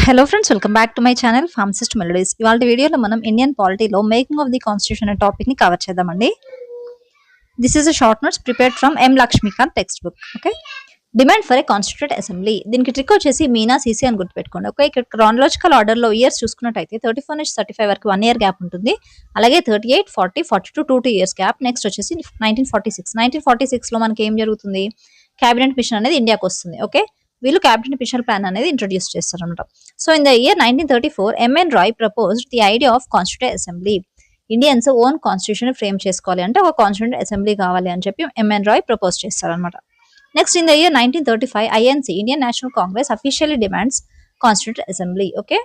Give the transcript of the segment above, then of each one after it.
Hello friends, welcome back to my channel pharmacist melodies. ఇవాళ వీడియోలో మనం ఇండియన్ పాలిటీలో మేకింగ్ ఆఫ్ ది కాన్స్టిట్యూషన్ అనే టాపిక్ ని కవర్ చేద్దామండి. This is a short notes prepared from M Lakshmikanth text book. Okay, demand for a constituent assembly. దీనికి trick వచ్చేసి మీనా సీసీ అని గుర్తుపెట్టుకోండి. ఓకే, ఇక్కడ క్రానలాజికల్ ఆర్డర్ లో ఇయర్స్ చూసుకున్నట్టయితే 34 నుంచి 35 వరకు 1 ఇయర్ గ్యాప్ ఉంటుంది. అలాగే 38, 40, 42 2 ఇయర్స్ గ్యాప్. నెక్స్ట్ వచ్చేసి 1946 లో మనకి ఏం జరుగుతుంది, క్యాబినెట్ మిషన్ అనేది ఇండియాకి వస్తుంది. ఓకే, వీళ్ళు క్యాబినెట్ మిషన్ ప్లాన్ అనేది ఇంట్రొడ్యూస్ చేస్తారు అనమాట. So in the year 1934 M N Roy proposed the idea of constituent assembly. Indians own constitution frame చేసుకోవాలి అంటే ఒక కాన్స్టిట్యూట్ అసెంబ్లీ కావాలి అని చెప్పి ఎంఎన్ రాయ్ ప్రపోజ్ చేస్తారు అనమాట. Next in the year 1935 INC Indian national Congress officially demands constitute assembly. Okay,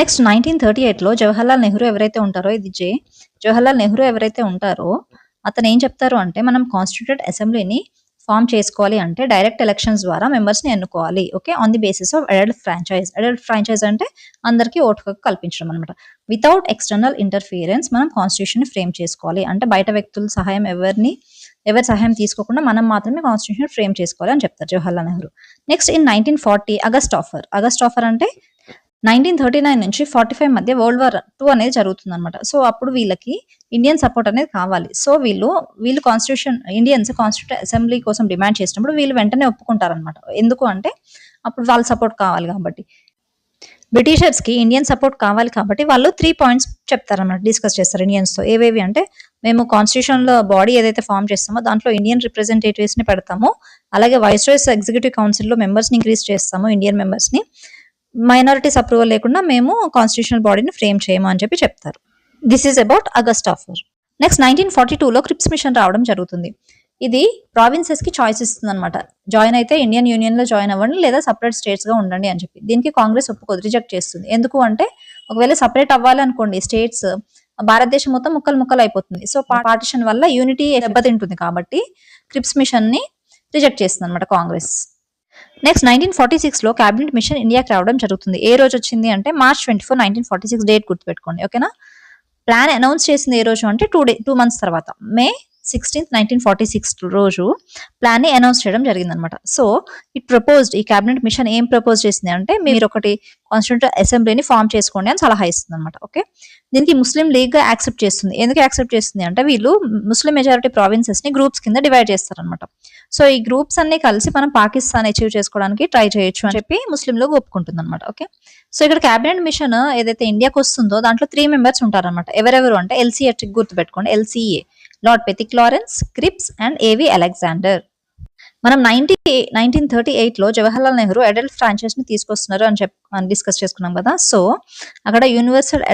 next 1938 లో జవహర్లాల్ నెహ్రూ ఎవరైతే ఉంటారో, జవహర్లాల్ నెహ్రూ ఎవరైతే ఉంటారో అతను ఏం చెప్తారు అంటే, మనం కాన్స్టిట్యూట్ అసెంబ్లీని ఫామ్ చేసుకోవాలి అంటే డైరెక్ట్ ఎలక్షన్స్ ద్వారా మెంబర్స్ ని ఎన్నుకోవాలి. Okay, on the basis of adult franchise అంటే అందరికీ ఓటు హక్కు కల్పించడం అనమాట. వితౌట్ ఎక్స్టర్నల్ ఇంటర్ఫియరెన్స్ మనం కాన్స్టిట్యూషన్ ని ఫ్రేమ్ చేసుకోవాలి అంటే బయట వ్యక్తుల సహాయం ఎవరి సహాయం తీసుకోకుండా మనం మాత్రమే కాన్స్టిట్యూషన్ ఫ్రేమ్ చేసుకోవాలి అని చెప్తారు Jawaharlal Nehru. Next in 1940 August offer అంటే 1939 నుంచి 45 మధ్య వరల్డ్ వార్ 2 అనేది జరుగుతుంది అనమాట. సో అప్పుడు వీళ్ళకి ఇండియన్ సపోర్ట్ అనేది కావాలి. సో వీళ్ళు ఇండియన్స్ కాన్స్టిట్యూట్ అసెంబ్లీ కోసం డిమాండ్ చేసినప్పుడు వీళ్ళు వెంటనే ఒప్పుకుంటారనమాట. ఎందుకు అంటే అప్పుడు వాళ్ళ సపోర్ట్ కావాలి కాబట్టి. బ్రిటిషర్స్ కి ఇండియన్ సపోర్ట్ కావాలి కాబట్టి వాళ్ళు 3 పాయింట్స్ చెప్తారన్నమాట, డిస్కస్ చేస్తారు ఇండియన్స్ తో. ఏవేవి అంటే, మేము కాన్స్టిట్యూషన్ లో బాడీ ఏదైతే ఫామ్ చేస్తామో దాంట్లో ఇండియన్ రిప్రజెంటేటివ్స్ ని పెడతాము. అలాగే వైస్రాయ్స్ ఎగ్జిక్యూటివ్ కౌన్సిల్ లో మెంబర్స్ ని ఇంక్రీజ్ చేస్తాము, ఇండియన్ మెంబర్స్ ని. మైనారిటీస్ అప్రూవల్ లేకుండా మేము కాన్స్టిట్యూషనల్ బాడీని ఫ్రేమ్ చేయము అని చెప్పి చెప్తారు. This is about August offer. Next 1942 క్రిప్స్ machine రావడం జరుగుతుంది. ఇది ప్రావిన్సెస్ కి చాయిస్ ఇస్తుంది అనమాట. జాయిన్ అయితే ఇండియన్ యూనియన్ లో జాయిన్ అవ్వండి, లేదా సపరేట్ స్టేట్స్ గా ఉండండి అని చెప్పి. దీనికి కాంగ్రెస్ ఒప్పుకోదు, రిజెక్ట్ చేస్తుంది. ఎందుకు అంటే ఒకవేళ సపరేట్ అవ్వాలి అనుకోండి స్టేట్స్, భారతదేశం మొత్తం ముక్కలు అయిపోతుంది. సో పార్టిషన్ వల్ల యూనిటీ దెబ్బతింటుంది కాబట్టి క్రిప్స్ మిషన్ ని రిజెక్ట్ చేస్తుంది అనమాట కాంగ్రెస్. నెక్స్ట్ 1946 లో క్యాబినెట్ మిషన్ ఇండియాకి రావడం జరుగుతుంది. ఏ రోజు వచ్చింది అంటే March 24, 1946 డేట్ గుర్తుపెట్టుకోండి. ఓకేనా, ప్లాన్ అనౌన్స్ చేసింది ఏ రోజు అంటే 2 months తర్వాత, May 16, 1946 రోజు ప్లాన్ ని అనౌన్స్ చేయడం జరిగింది అనమాట. సో ఈ క్యాబినెట్ మిషన్ ఏం ప్రపోజ్ చేసింది అంటే, మీరు ఒకటి కాన్స్టిట్యూట్ అసెంబ్లీని ఫామ్ చేసుకోండి అని సలహా ఇస్తుంది అనమాట. ఓకే, దీనికి ముస్లిం లీగ్ గా యాక్సెప్ట్ చేస్తుంది. ఎందుకు యాక్సెప్ట్ చేస్తుంది అంటే, వీళ్ళు ముస్లిం మెజారిటీ ప్రావిన్సెస్ ని గ్రూప్స్ కింద డివైడ్ చేస్తారనమాట. సో ఈ గ్రూప్స్ అన్ని కలిసి మనం పాకిస్తాన్ అచీవ్ చేసుకోవడానికి ట్రై చేయొచ్చు అని చెప్పి ముస్లిం లీగ్ ఒప్పుకుంటుంది అనమాట. ఓకే, సో ఇక్కడ క్యాబినెట్ మిషన్ ఏదైతే ఇండియాకి వస్తుందో దాంట్లో 3 members ఉంటారనమాట. ఎవరెవరు అంటే LCA ట్రిక్ గుర్తుపెట్టుకోండి. LCA lord Pethick Lawrence, Cripps and AV Alexander. మనం 1938 లో జవహర్లాల్ నెహ్రూ అడల్ట్ ఫ్రాంచైజ్ ని తీసుకొస్తున్నారు అని డిస్కస్ చేసుకున్నాం కదా. సో అక్కడ యూనివర్సల్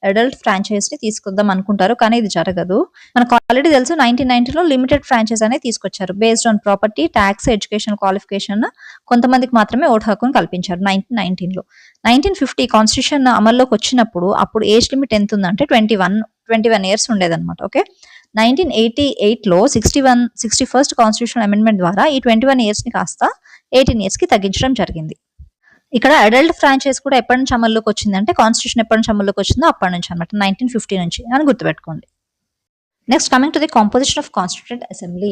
అడల్ట్ ఫ్రాంచైజ్ ని తీసుకొద్దాం అనుకుంటారు, కానీ ఇది జరగదు. మనకు ఆల్రెడీ తెలుసు 1990 లో లిమిటెడ్ ఫ్రాంచైజ్ అనేది తీసుకొచ్చారు. Based on property, tax, education qualification కొంతమందికి మాత్రమే ఓటు హక్కును కల్పించారు 1919 లో. 1950 కాన్స్టిట్యూషన్ అమల్లోకి వచ్చినప్పుడు అప్పుడు ఏజ్ లిమిట్ ఎంత ఉందంటే 21 years ఉండేదన్నమాట. ఓకే, 1988 లో 61st కాన్స్టిట్యూషన్ అమెండ్మెంట్ ద్వారా ఈ 21 years ని కాస్త 18 years కి తగ్గించడం జరిగింది. ఇక్కడ అడల్ట్ ఫ్రాంచైజ్ కూడా ఎప్పటి నుంచి అమల్లోకి వచ్చిందంటే, కాన్స్టిట్యూషన్ ఎప్పటి నుంచి అమల్లోకి వచ్చిందో అప్పటి నుంచి అనమాట, 1950 నుంచి అని గుర్తుపెట్టుకోండి. Next coming to the composition of constituent assembly.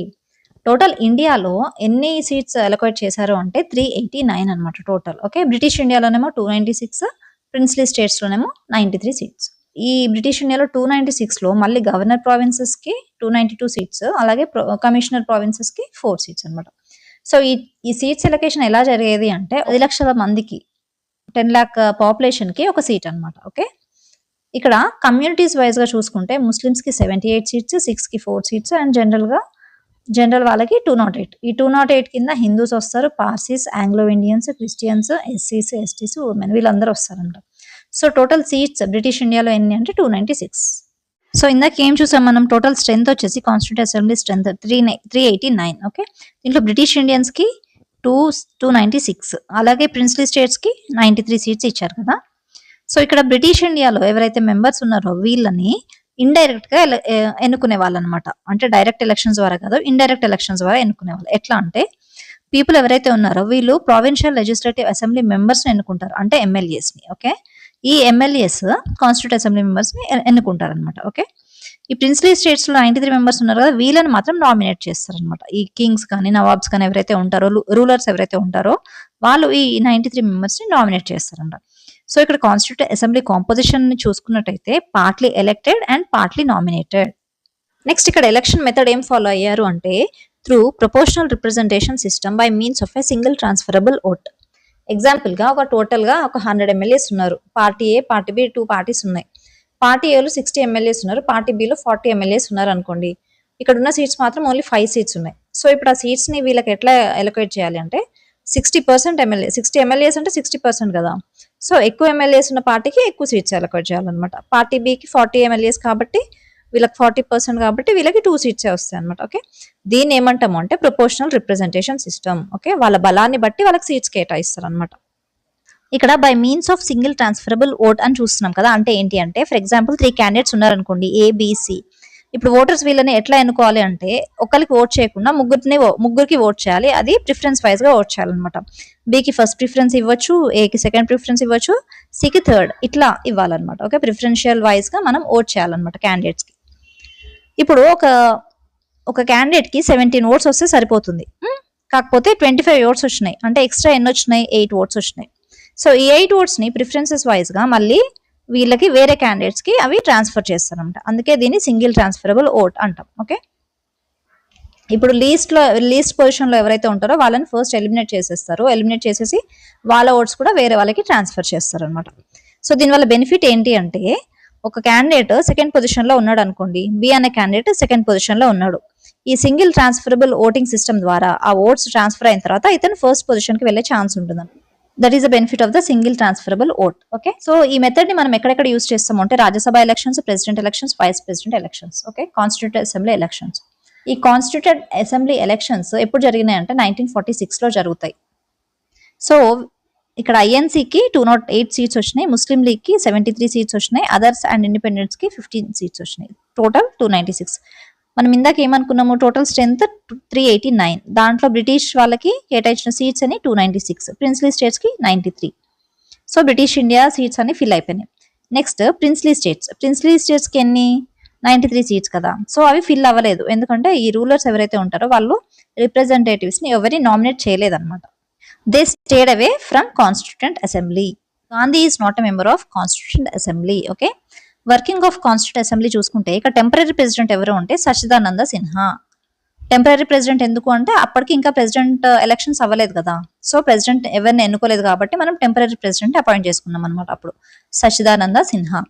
Total ఇండియాలో ఎన్ని సీట్స్ అలొకేట్ చేశారు అంటే 389 అనమాట టోటల్. ఓకే, బ్రిటిష్ ఇండియాలోనేమో 296, ప్రిన్స్లీ స్టేట్స్ లోనేమో 93 సీట్స్. ఈ బ్రిటిష్ ఇండియాలో 296 లో మళ్ళీ గవర్నర్ ప్రావిన్సెస్ కి 292 సీట్స్, అలాగే కమిషనర్ ప్రావిన్సెస్ కి 4 సీట్స్ అనమాట. సో ఈ సీట్స్ ఎలొకేషన్ ఎలా జరిగేది అంటే 10 లక్షల మందికి 10 lakh పాపులేషన్ కి ఒక సీట్ అనమాట. ఓకే, ఇక్కడ కమ్యూనిటీస్ వైజ్ గా చూసుకుంటే ముస్లిమ్స్ కి 78 సీట్స్, 6 కి 4 సీట్స్ అండ్ జనరల్ వాళ్ళకి 208. ఈ 208 కింద హిందూస్ వస్తారు, Parsis, Anglo Indians, Christians, SCs, STs, women వీళ్ళందరూ వస్తారంట. సో టోటల్ సీట్స్ బ్రిటిష్ ఇండియాలో ఎన్ని అంటే 296. సో ఇందాక ఏం చూసాం మనం, టోటల్ స్ట్రెంత్ వచ్చేసి కాన్స్టిట్యూట్ అసెంబ్లీ స్ట్రెంత్ 389. ఓకే, దీంట్లో బ్రిటిష్ ఇండియన్స్ కి 296, అలాగే ప్రిన్స్లీ స్టేట్స్ కి 93 సీట్స్ ఇచ్చారు కదా. సో ఇక్కడ బ్రిటిష్ ఇండియాలో ఎవరైతే మెంబర్స్ ఉన్నారో వీళ్ళని ఇండైరెక్ట్ గా ఎన్నుకునే వాళ్ళు అనమాట. అంటే డైరెక్ట్ ఎలక్షన్స్ ద్వారా కాదు, ఇండైరెక్ట్ ఎలక్షన్స్ ద్వారా ఎన్నుకునే వాళ్ళు. ఎట్లా అంటే, పీపుల్ ఎవరైతే ఉన్నారో వీళ్ళు ప్రావిన్షియల్ లెజిస్లేటివ్ అసెంబ్లీ మెంబర్స్ ని ఎన్నుకుంటారు, అంటే MLAs ని. ఓకే, ఈ MLAs కాన్స్టిట్యూట్ అసెంబ్లీ మెంబర్స్ ని ఎన్నుకుంటారు అనమాట. ఓకే, ఈ ప్రిన్స్లీ స్టేట్స్ లో 93 మెంబర్స్ ఉన్నారు కదా, వీళ్ళని మాత్రం నామినేట్ చేస్తారనమాట. ఈ కింగ్స్ కానీ నవాబ్స్ కానీ ఎవరైతే ఉంటారో, రూలర్స్ ఎవరైతే ఉంటారో వాళ్ళు ఈ 93 మెంబర్స్ ని నామినేట్ చేస్తారంట. సో ఇక్కడ కాన్స్టిట్యూట్ అసెంబ్లీ కాంపోజిషన్ ని చూసుకున్నట్టయితే partly elected and partly nominated. Next ఇక్కడ ఎలక్షన్ మెథడ్ ఏం ఫాలో అయ్యారు అంటే through proportional representation system by means of a single transferable vote. Example గా టోటల్ గా 100 ఎమ్మెల్యేస్ ఉన్నారు. పార్టీ ఏ, పార్టీ బి, 2 పార్టీస్ ఉన్నాయి. పార్టీ ఏలో 60 ఎమ్మెల్యేస్ ఉన్నారు, పార్టీ బిలో 40 ఎమ్మెల్యేస్ ఉన్నారు అనుకోండి. ఇక్కడ ఉన్న సీట్స్ మాత్రం ఓన్లీ 5 సీట్స్ ఉన్నాయి. సో ఇప్పుడు ఆ సీట్స్ ని వీళ్ళకి ఎట్లా ఎలొకేట్ చేయాలి అంటే 60% ఎమ్మెల్యే, 60 ఎమ్మెల్యేస్ అంటే 60% కదా. సో ఎక్కువ ఎమ్మెల్యేస్ ఉన్న పార్టీకి ఎక్కువ సీట్స్ ఎలొకేట్ చేయాలన్నమాట. పార్టీ బికి 40 ఎమ్మెల్యేస్ కాబట్టి వీళ్ళకి 40% కాబట్టి వీళ్ళకి 2 సీట్సే వస్తాయి అనమాట. ఓకే, దీన్ని ఏమంటాము అంటే ప్రపోర్షనల్ రిప్రజెంటేషన్ సిస్టమ్. ఓకే, వాళ్ళ బలాన్ని బట్టి వాళ్ళకి సీట్స్ కేటాయిస్తారు అనమాట. ఇక్కడ by means of single transferable vote అని చూస్తున్నాం కదా, అంటే ఏంటి అంటే ఫర్ ఎగ్జాంపుల్ 3 క్యాండిడేట్స్ ఉన్నారనుకోండి, ఏబిసి. ఇప్పుడు ఓటర్స్ వీళ్ళని ఎట్లా ఎన్నుకోవాలి అంటే ఒకరికి ఓట్ చేయకుండా ముగ్గురికి ఓట్ చేయాలి. అది ప్రిఫరెన్స్ వైజ్ గా ఓట్ చేయాలన్నమాట. బికి ఫస్ట్ ప్రిఫరెన్స్ ఇవ్వచ్చు, ఏకి సెకండ్ ప్రిఫరెన్స్ ఇవ్వచ్చు, సికి థర్డ్, ఇట్లా ఇవ్వాలన్నమాట. ఓకే, ప్రిఫరెన్షియల్ వైజ్ గా మనం ఓట్ చేయాలన్నమాట క్యాండిడేట్స్ కి. ఇప్పుడు ఒక క్యాండిడేట్ కి 17 ఓట్స్ వస్తే సరిపోతుంది. కాకపోతే 25 ఓట్స్ వచ్చినాయి అంటే ఎక్స్ట్రా ఎన్ని వచ్చినాయి, 8 ఓట్స్ వచ్చినాయి. సో ఈ 8 ఓట్స్ ని ప్రిఫరెన్సెస్ వైజ్ గా మళ్ళీ వీళ్ళకి వేరే క్యాండిడేట్స్ కి అవి ట్రాన్స్ఫర్ చేస్తారన్నమాట. అందుకే దీన్ని సింగిల్ ట్రాన్స్ఫరబుల్ ఓట్ అంటాం. ఓకే, ఇప్పుడు లీస్ట్ పొజిషన్ లో ఎవరైతే ఉంటారో వాళ్ళని ఫస్ట్ ఎలిమినేట్ చేసేస్తారు. ఎలిమినేట్ చేసేసి వాళ్ళ ఓట్స్ కూడా వేరే వాళ్ళకి ట్రాన్స్ఫర్ చేస్తారు అనమాట. సో దీనివల్ల బెనిఫిట్ ఏంటి అంటే ఒక క్యాండిడేట్ సెకండ్ పొజిషన్ లో ఉన్నాడు అనుకోండి, బి అనే క్యాండిడేట్ సెకండ్ పొజిషన్ లో ఉన్నాడు. ఈ సింగిల్ ట్రాన్స్ఫరబుల్ ఓటింగ్ సిస్టమ్ ద్వారా ఆ ఓట్స్ ట్రాన్స్ఫర్ అయిన తర్వాత ఇతను ఫస్ట్ పొజిషన్ కి వెళ్లే ఛాన్స్ ఉంటుంది. That is the benefit of the single transferable vote. Okay, so ఈ మెథడ్ ని మనం ఎక్కడెక్కడ యూస్ చేస్తాము అంటే Rajya Sabha elections, president elections, vice president elections, okay, constituent assembly elections. ఈ కాన్స్టిట్యూటెడ్ అసెంబ్లీ ఎలక్షన్స్ ఎప్పుడు జరిగినాయి అంటే 1946 లో జరుగుతాయి. సో ఇక్కడ ఐఎన్సీకి 208 సీట్స్ వచ్చినాయి, ముస్లిం లీగ్ కి 73 సీట్స్ వచ్చినాయి, అదర్స్ అండ్ ఇండిపెండెంట్స్ కి 15 సీట్స్ వచ్చినాయి. టోటల్ 296. మనం ఇందాక ఏమనుకున్నాము, టోటల్ స్ట్రెంత్ 389. దాంట్లో బ్రిటిష్ వాళ్ళకి కేటాయించిన సీట్స్ అని 296, ప్రిన్స్లీ స్టేట్స్ కి 93. సో బ్రిటిష్ ఇండియా సీట్స్ అని ఫిల్ అయిపోయినాయి. నెక్స్ట్ ప్రిన్స్లీ స్టేట్స్ కి ఎన్ని, 93 సీట్స్ కదా. సో అవి ఫిల్ అవ్వలేదు, ఎందుకంటే ఈ రూలర్స్ ఎవరైతే ఉంటారో వాళ్ళు రిప్రజెంటేటివ్స్ ని ఎవరిని నామినేట్ చేయలేదన్నమాట. They stayed away from Constituent Assembly. Gandhi is not a member of Constituent Assembly. Okay, working of constituent assembly చూసుకుంటే ఇక్కడ టెంపరీ ప్రెసిడెంట్ ఎవరు అంటే సచిదానంద సిన్హా. టెంపరీ ప్రెసిడెంట్ ఎందుకు అంటే అప్పటికి ఇంకా ప్రెసిడెంట్ ఎలక్షన్స్ అవ్వలేదు కదా. సో ప్రెసిడెంట్ ఎవరిని ఎన్నుకోలేదు కాబట్టి మనం టెంపరీ ప్రెసిడెంట్ అపాయింట్ చేసుకున్నాం అనమాట అప్పుడు, సచిదానంద సిన్హా.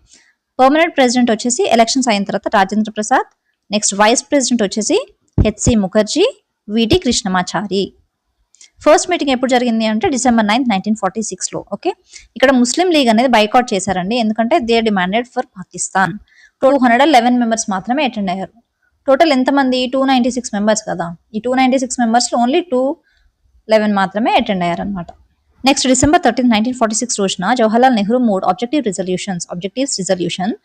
పర్మనెంట్ ప్రెసిడెంట్ వచ్చేసి ఎలక్షన్స్ అయిన తర్వాత Rajendra Prasad. Next vice president వచ్చేసి HC Mukherjee, VT Krishnamachari. First meeting ఎప్పుడు జరిగింది అంటే December 9, 1946 లో. ఓకే, ఇక్కడ ముస్లిం లీగ్ అనేది బైకాట్ చేశారండి, ఎందుకంటే they demanded for Pakistan. 211 members మాత్రమే అటెండ్ అయ్యారు. టోటల్ ఎంతమంది, 296 మెంబర్స్ కదా. ఈ 296 మెంబర్స్ లో ఓన్లీ 211 మాత్రమే అటెండ్ అయ్యారు అనమాట. నెక్స్ట్ December 13, 1946 రోజున Jawaharlal Nehru mood objectives resolution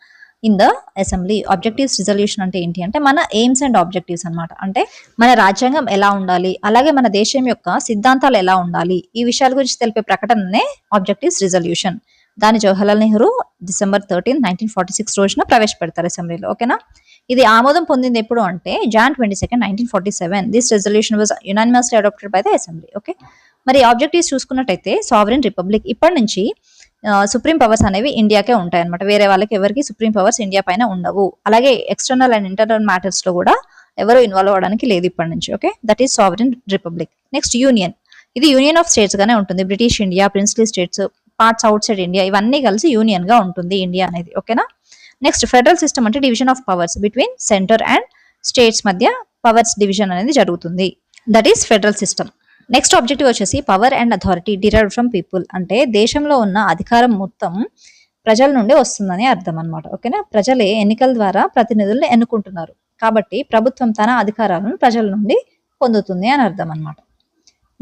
in the assembly. Objectives resolution అంటే ఏంటి అంటే మన ఎయిమ్స్ అండ్ ఆబ్జెక్టివ్స్ అనమాట. అంటే మన రాజ్యాంగం ఎలా ఉండాలి, అలాగే మన దేశం యొక్క సిద్ధాంతాలు ఎలా ఉండాలి, ఈ విషయాల గురించి తెలిపే ప్రకటననే ఆబ్జెక్టివ్స్ రిజల్యూషన్. దాన్ని జవహర్లాల్ నెహ్రూ December 13, 1946 రోజున ప్రవేశపెడతారు అసెంబ్లీలో. ఓకేనా, ఇది ఆమోదం పొందింది ఎప్పుడు అంటే January 22, 1947. This resolution was unanimously adopted by the assembly. Okay, మరి ఆబ్జెక్టివ్స్ చూసుకున్నట్టయితే సావరెన్ రిపబ్లిక్. ఇప్పటి నుంచి సుప్రీం పవర్స్ అనేవి ఇండియాకే ఉంటాయి అనమాట, వేరే వాళ్ళకి ఎవరికి సుప్రీం పవర్స్ ఇండియా పైన ఉండవు. అలాగే ఎక్స్టర్నల్ అండ్ ఇంటర్నల్ మ్యాటర్స్ లో కూడా ఎవరు ఇన్వాల్వ్ అవ్వడానికి లేదు ఇప్పటి నుంచి. Okay, that is sovereign republic. Next union. ఇది యూనియన్ ఆఫ్ స్టేట్స్ గానే ఉంటుంది. British India, princely states, parts outside India, ఇవన్నీ కలిసి యూనియన్ గా ఉంటుంది ఇండియా అనేది. ఓకేనా, నెక్స్ట్ ఫెడరల్ సిస్టమ్ అంటే division of powers between centre and states మధ్య పవర్స్ డివిజన్ అనేది జరుగుతుంది. That is federal system. Next objective వచ్చేసి power and authority derived from people. అంటే దేశంలో ఉన్న అధికారం మొత్తం ప్రజల నుండి వస్తుందని అర్థం అనమాట. ఓకేనా, ప్రజలే ఎన్నికల ద్వారా ప్రతినిధులను ఎన్నుకుంటున్నారు కాబట్టి ప్రభుత్వం తన అధికారాలను ప్రజల నుండి పొందుతుంది అని అర్థం అనమాట.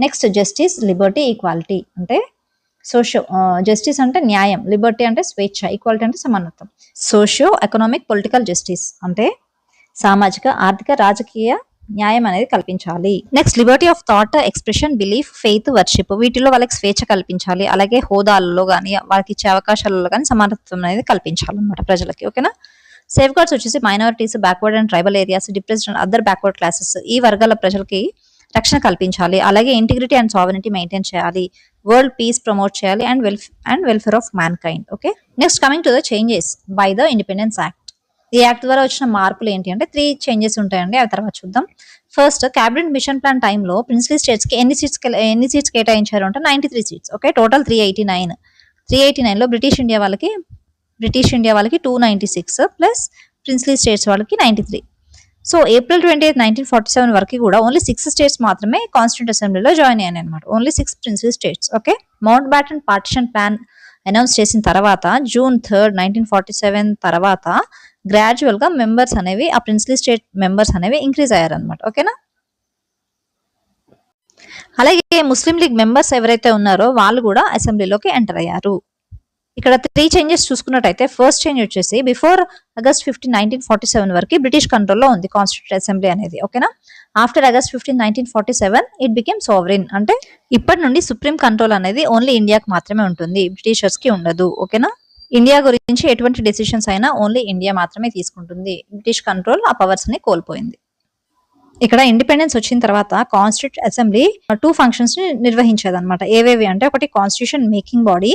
Next justice, Liberty, equality. అంటే జస్టిస్ అంటే న్యాయం, లిబర్టీ అంటే స్వేచ్ఛ, ఈక్వాలిటీ అంటే సమానత్వం. సోషియో ఎకనామిక్ పొలిటికల్ జస్టిస్ అంటే సామాజిక, ఆర్థిక, రాజకీయ న్యాయం అనేది కల్పించాలి. Next Liberty of thought, expression, belief, faith, worship. వీటిలో వాళ్ళకి స్వేచ్ఛ కల్పించాలి. అలాగే హోదాలలో కానీ వాళ్ళకి ఇచ్చే అవకాశాలలో కానీ సమానత్వం అనేది కల్పించాలన్నమాట ప్రజలకి. ఓకేనా, సేఫ్ గార్డ్స్ వచ్చేసి minorities, backward and tribal areas, depressed and other backward classes ఈ వర్గాల ప్రజలకి రక్షణ కల్పించాలి. అలాగే ఇంటిగ్రిటీ అండ్ సావరెనిటీ మెయింటైన్ చేయాలి. వరల్డ్ పీస్ ప్రమోట్ చేయాలి and welfare of man kind. Okay, next coming to the changes by the independence act. ఈ act ద్వారా వచ్చిన మార్పులు ఏంటి అంటే 3 చేంజెస్ ఉంటాయండి. అవి తర్వాత చూద్దాం. ఫస్ట్, క్యాబినెట్ మిషన్ ప్లాన్ టైంలో ప్రిన్స్లీ స్టేట్స్ కి ఎన్ని సీట్స్ కేటాయించారు అంటే 93 సీట్స్. ఓకే, టోటల్ 389 లో బ్రిటిష్ ఇండియా వాళ్ళకి 296 ప్లస్ ప్రిన్స్లీ స్టేట్స్ వాళ్ళకి 93. సో ఏప్రిల్ 28, 1947 వరకు కూడా ఓన్లీ 6 స్టేట్స్ మాత్రమే కాన్స్టిట్యూంట్ అసెంబ్లీలో జాయిన్ అయ్యాయి అనమాట. Only 6 princely states. Okay, mount baton partition plan announce చేసిన తర్వాత జూన్ 3, 1947 తర్వాత గ్రాడ్యువల్ గా మెంబర్స్ అనేవి ఆ ప్రిన్స్లీ స్టేట్ మెంబర్స్ అనేవి ఇంక్రీజ్ అయ్యారనమాట. ఓకేనా. అలాగే ముస్లిం లీగ్ మెంబర్స్ ఎవరైతే ఉన్నారో వాళ్ళు కూడా అసెంబ్లీలోకి ఎంటర్ అయ్యారు. ఇక్కడ 3 చేంజెస్ చూసుకున్నట్టయితే ఫస్ట్ చేంజ్ వచ్చేసి బిఫోర్ ఆగస్ట్ 15, 1947 వరకు బ్రిటిష్ కంట్రోల్లో ఉంది కాన్స్టిట్యూట్ అసెంబ్లీ అనేది. ఓకేనా. After August 15, 1947 it became sovereign. అంటే ఇప్పటి నుండి సుప్రీం కంట్రోల్ అనేది ఓన్లీ ఇండియాకి మాత్రమే ఉంటుంది, బ్రిటిషర్స్ కి ఉండదు. ఓకేనా. ఇండియా గురించి ఎటువంటి డెసిషన్స్ అయినా ఓన్లీ ఇండియా మాత్రమే తీసుకుంటుంది. బ్రిటిష్ కంట్రోల్ ఆ పవర్స్ ని కోల్పోయింది. ఇక్కడ ఇండిపెండెన్స్ వచ్చిన తర్వాత కాన్స్టిట్యూట్ అసెంబ్లీ 2 ఫంక్షన్స్ ని నిర్వహించేది అనమాట. ఏవేవి అంటే ఒకటి కాన్స్టిట్యూషన్ మేకింగ్ బాడీ,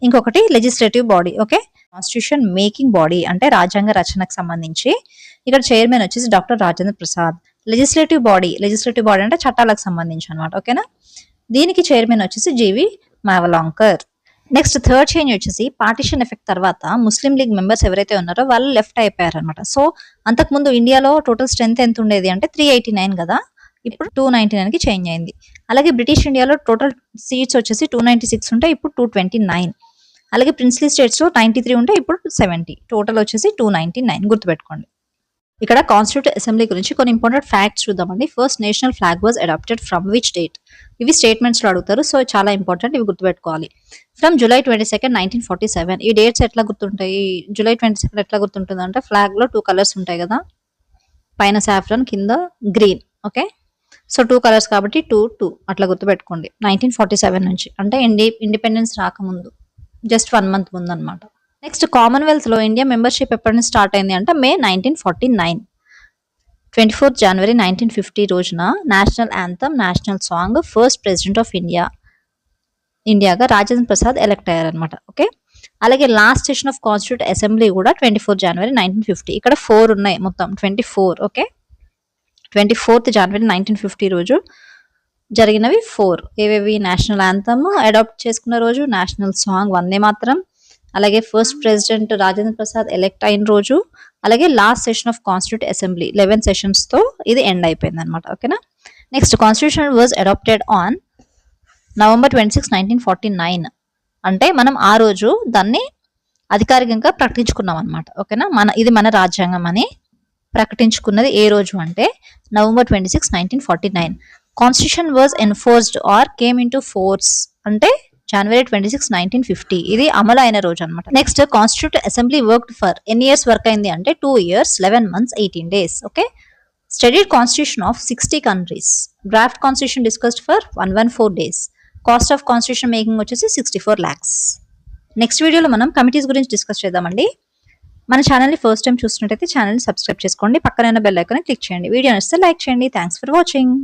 ఇంకొకటి legislative body. Okay, constitution making body అంటే రాజ్యాంగ రచనకు సంబంధించి ఇక్కడ చైర్మన్ వచ్చేసి doctor Rajendra Prasad. Legislative body అంటే చట్టాలకు సంబంధించి అనమాట. ఓకేనా. దీనికి చైర్మన్ వచ్చేసి జీవి మావలాంకర్. నెక్స్ట్ థర్డ్ చేంజ్ వచ్చేసి పార్టిషన్ ఎఫెక్ట్ తర్వాత ముస్లిం లీగ్ మెంబర్స్ ఎవరైతే ఉన్నారో వాళ్ళు లెఫ్ట్ అయిపోయారు అనమాట. సో అంతకుముందు ఇండియాలో టోటల్ స్ట్రెంత్ ఎంత ఉండేది అంటే 389 కదా, ఇప్పుడు 299 కి చేంజ్ అయింది. అలాగే బ్రిటిష్ ఇండియాలో టోటల్ సీట్స్ వచ్చేసి 296 ఉంటే ఇప్పుడు 229. అలాగే ప్రిన్స్లీ స్టేట్స్ లో 93 ఉంటే ఇప్పుడు 70. టోటల్ వచ్చేసి 299 గుర్తుపెట్టుకోండి. ఇక్కడ కాన్స్టిట్యూట్ అసెంబ్లీ గురించి కొన్ని ఇంపార్టెంట్ ఫ్యాక్ట్స్ చూద్దామండి. First, national flag was adopted from which date? ఇవి స్టేట్మెంట్స్ లో అడుగుతారు, సో చాలా ఇంపార్టెంట్, ఇవి గుర్తుపెట్టుకోవాలి. From July 22, 1947. ఈ డేట్స్ ఎట్లా గుర్తుంటాయి? జూలై 22 ఎట్లా గుర్తుంటుంది అంటే ఫ్లాగ్ లో 2 కలర్స్ ఉంటాయి కదా, పైన సాఫ్రన్ కింద గ్రీన్. ఓకే, సో 2 కలర్స్ కాబట్టి 2 అట్లా గుర్తుపెట్టుకోండి. 1947 నుంచి అంటే ఇండిపెండెన్స్ రాకముందు, జస్ట్ 1 మంత్ ముందు అనమాట. నెక్స్ట్, కామన్వెల్త్ లో ఇండియా మెంబర్షిప్ ఎప్పటి నుంచి స్టార్ట్ అయింది అంటే మే 1949. 24 జనవరి 1950 రోజున national anthem, national song, first president of ఇండియాగా రాజేంద్ర ప్రసాద్ ఎలక్ట్ అయ్యారనమాట. ఓకే, అలాగే last session of constituent assembly కూడా 24 జనవరి 1950. ఇక్కడ 4 ఉన్నాయి మొత్తం 24. ఓకే, 24th జనవరి 1950 రోజు జరిగినవి 4. ఏవేవి? నేషనల్ యాంథమ్ అడాప్ట్ చేసుకున్న రోజు, నేషనల్ సాంగ్ వందే మాత్రం, అలాగే first president Rajendra Prasad elect అయిన రోజు, అలాగే last session of constituent assembly 11 sessions తో ఇది ఎండ్ అయిపోయింది అనమాట. ఓకేనా. Next, constitution was adopted on November 26, 1949. అంటే మనం ఆ రోజు దాన్ని అధికారికంగా ప్రకటించుకున్నాం అనమాట. ఓకేనా. ఇది మన రాజ్యాంగం అని ప్రకటించుకున్నది ఏ రోజు అంటే November 26, 1949. Constitution was enforced or came into force అంటే January 26, 1950. ఇది అమలు అయిన రోజు అనమాట. Next, constituent assembly worked for ఎన్ని ఇయర్స్ వర్క్ అయింది అంటే 2 years, 11 months, 18 days. Okay, studied constitution of 60 countries. Draft constitution discussed for 114 days. Cost of constitution making వచ్చేసి 64 lakhs. నెక్స్ట్ వీడియోలో మనం కమిటీస్ గురించి డిస్కస్ చేద్దామండి. మన ఛానల్ని ఫస్ట్ టైం చూస్తున్నట్టయితే ఛానల్ని సబ్స్క్రైబ్ చేసుకోండి, పక్కన బెల్ ఐకాన్ క్లిక్ చేయండి. వీడియో నచ్చితే లైక్ చేయండి. Thanks for watching.